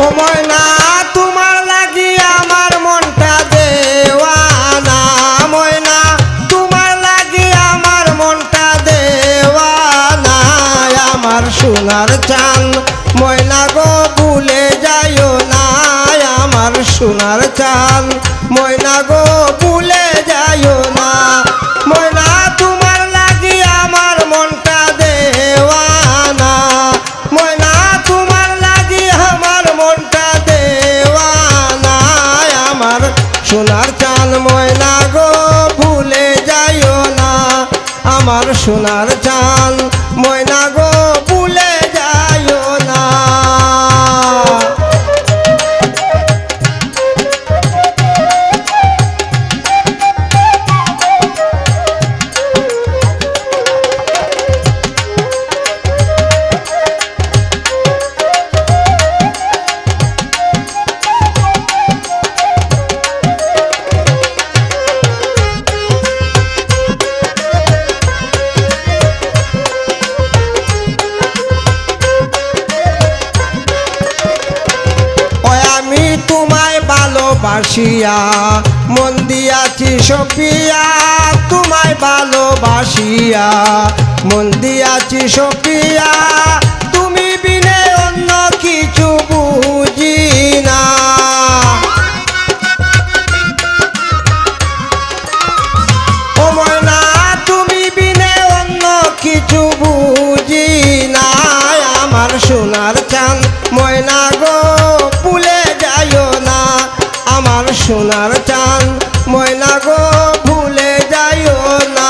ও ময়না তোমার লাগি আমার মনটা দেওয়ানা, ময়না তোমার লাগি আমার মনটা দেওয়ানা। আমার সোনার চাঁদ ময়না গো ভুলে যাইও না, আমার সোনার চাঁদ ময়না গো ভুলে যাইও না। ময়না তোমার লাগি আমার মনটা দেওয়ানা, ময়না তোমার লাগি আমার মনটা দেওয়ানা। আমার সোনার চাঁদ ময়না গো ভুলে যাইও না, আমার সোনার চাঁদ ময়না গো ভুলে যাইও না। ভালোবাসিয়া মন দিয়াছি সপিয়া, তোমায় ভালোবাসিয়া মন দিয়াছি সপিয়া। তুমি বিনে অন্য কিছু বুঝি না, ও ময়না তুমি বিনে অন্য কিছু বুঝি না। আমার সোনার চাঁদ ময়না গো ভুলে যাইও না, আমার সোনার চাঁদ ময়না গো ভুলে যাইও না।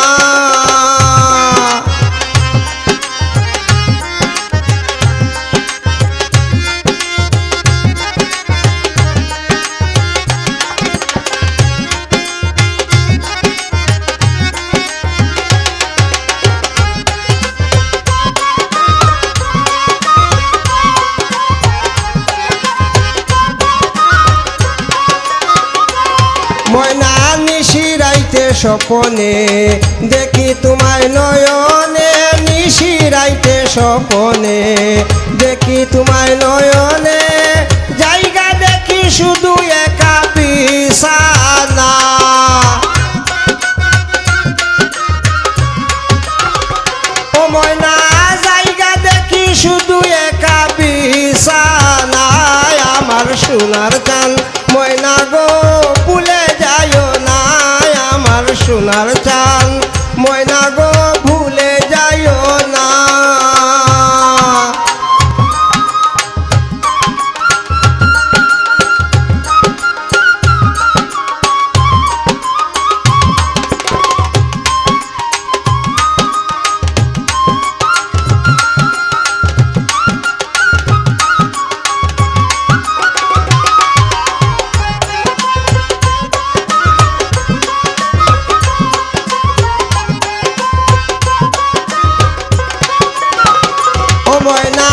ময়না নিশিরাইতে স্বপনে দেখি তোমায় নয়নে, নিশিরাইতে স্বপনে দেখি তোমায় নয়নে। জায়গা দেখি শুধু একা বিছানা, ও ময়না জায়গা দেখি শুধু একা বিছানা। আমার সোনার চাঁদ ময়না গো ভুলে যাইও না, আমার সোনার চাঁদ ময়না গো ভুলে যাইও না। ময়না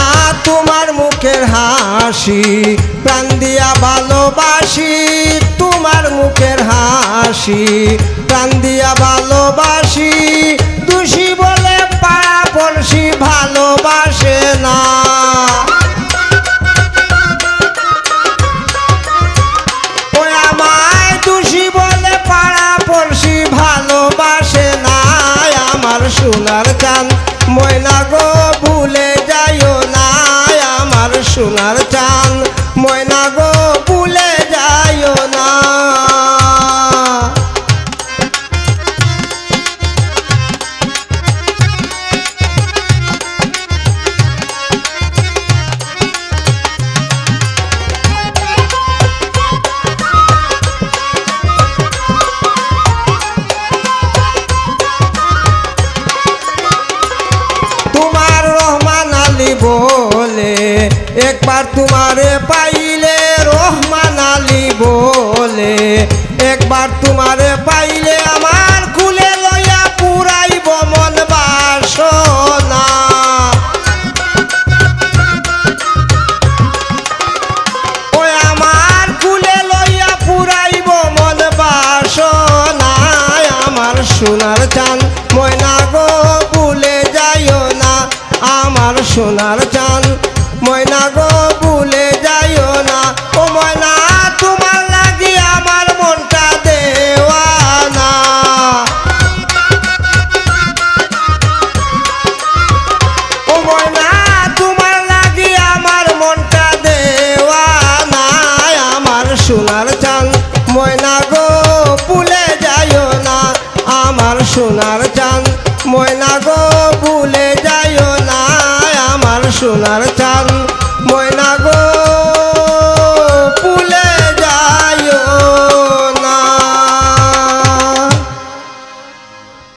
তোমার মুখের হাসি প্রাণ দিয়া ভালোবাসি, তোমার মুখের হাসি প্রাণ দিয়া ভালোবাসি। দোষী বলে পাড়া পড়শি ভালোবাসে না, ওই আমায় দোষী বলে পাড়া পড়শি ভালোবাসে না। আমার সোনার চাঁদ ময়না গো ভুলে যাইও না, আমার সোনার চাঁদ ময়না গো ভুলে যাইও না। বলে একবার তোমারে পাইলে, রহমান আলী বলে একবার তোমারে পাইলে আমার খুলে লইয়া পুরাইব মন বাসনা। ওই আমার খুলে লইয়া পুরাইব মন বাসনা। আমার সোনার চাঁদ ময়না গো ভুলে যাইও না, আমার সোনার চাঁদ ময়না গো ভুলে যাইও না। সোনার চাঁদ